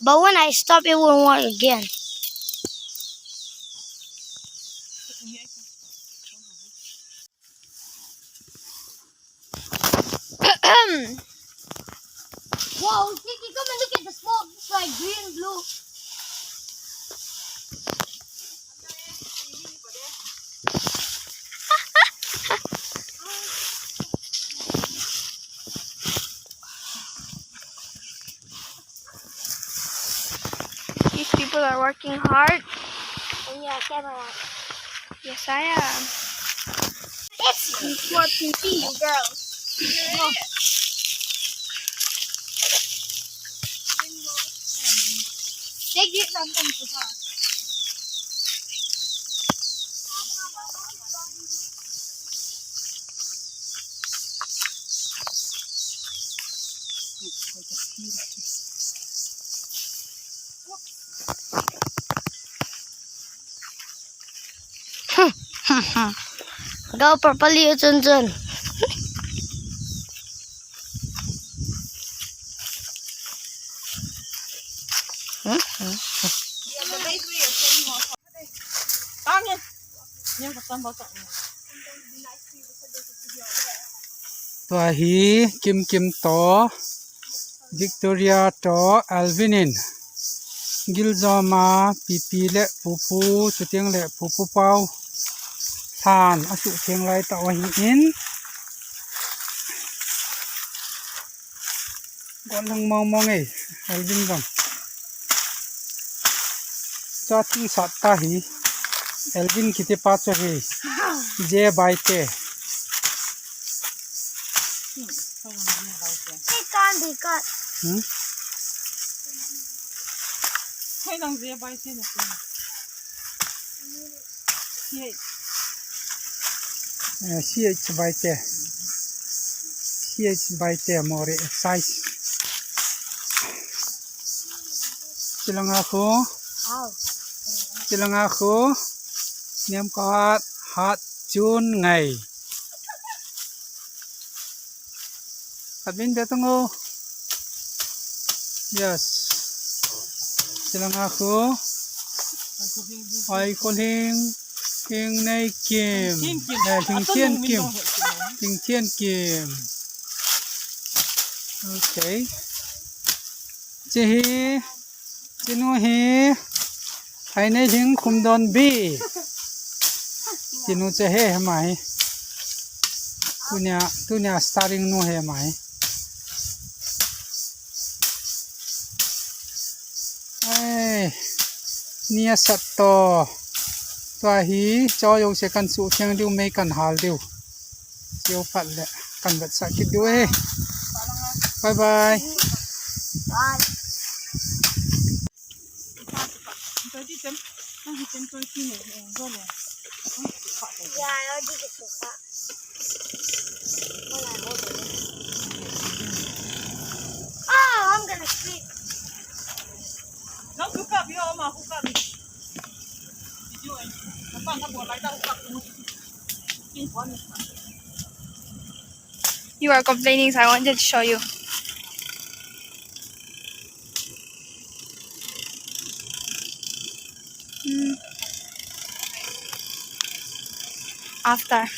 But when I stop, it won't work again. Whoa, Kiki, come and look at the smoke. It's like green, blue. These people are working hard. And yeah, camera. Yes, I am. It's for Pute, you girls. No. They get something to her. Go properly, Chun Chun. Tua hi kim to Victoria to Alvinin Giljoma pipi le pupu suhtheng le pupu pau lhan asuhtheng lai ta hi in gon hang mong ei Alvin gam chate sat ta hi Alvin kite pa cho hi je bai te It can't be cut. Hay đang dễ bay trên được không? CH by te more size chilang ako niam ko hat chun ngày admin betongo yes chilang ako ay koling King Nay Kim, King Tien Kim. Okay. Chehi, chinu hi, hai nay hing khum don bi. Chinu chehe mai. Tunya starting no he mai. Ay, nia satto. Tua hi cho yo se kan suhtheng diu mei kan hal diu chiu phat le kan bat sa ki diu e bye bye Bye. Yeah, I already get so far. Oh, I'm gonna sleep. Nó cứ cặp đi mà không cặp đi. You are complaining, so I wanted to show you. After.